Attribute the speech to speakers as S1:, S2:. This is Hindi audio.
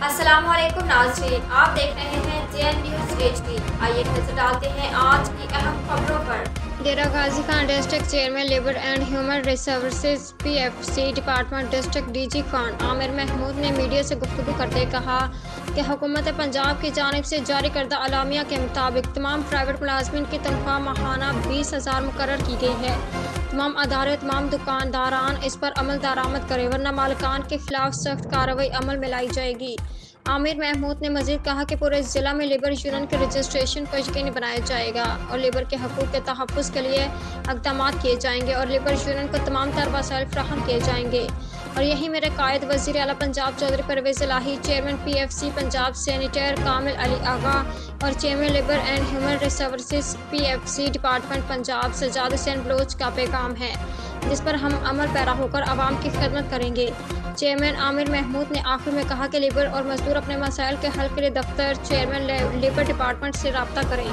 S1: अस्सलामुअलैकुम नाज़रीन, आप देख रहे हैं JN न्यूज़ HD। आइए नजर डालते हैं आज की अहम खबरों पर।
S2: Dera Ghazi Khan district chairman labour and human resources PFC department district DG Khan Aamir Mahmood ने मीडिया से गुफ्तगू करते कहा कि हुकूमत पंजाब की जानिब से जारी करदा अलामिया के मुताबिक तमाम प्राइवेट मुलाजमिन की तनख्वाह माहाना 20,000 मुकर्रर की गई है। तमाम अदारे तमाम दुकानदारान इस पर अमल दरामद करें, वरना मालिकान के खिलाफ सख्त कार्रवाई अमल में लाई जाएगी। आमिर महमूद ने मजीद कहा कि पूरे ज़िला में लेबर यूनियन के रजिस्ट्रेशन को यकीनी बनाया जाएगा और लेबर के हकूक़ के तहफ़्फ़ुज़ के लिए इक़दाम किए जाएंगे और लेबर यूनियन को तमाम तर वसाइल फ्राहम किए जाएंगे। और यही मेरे कायद वज़ीर आला Punjab Chaudhry Parvez Elahi, chairman PFC Punjab senator Kamil Ali Agha और chairman labour and human resources PFC department Punjab Sajjad Hussain Baloch का पैगाम है, जिस पर हम अमल पैरा होकर आवाम की खिदमत करेंगे। चेयरमैन आमिर महमूद ने आखिर में कहा कि लेबर और मजदूर अपने मसाइल के हल के लिए दफ्तर चेयरमैन लेबर डिपार्टमेंट से रब्ता करें।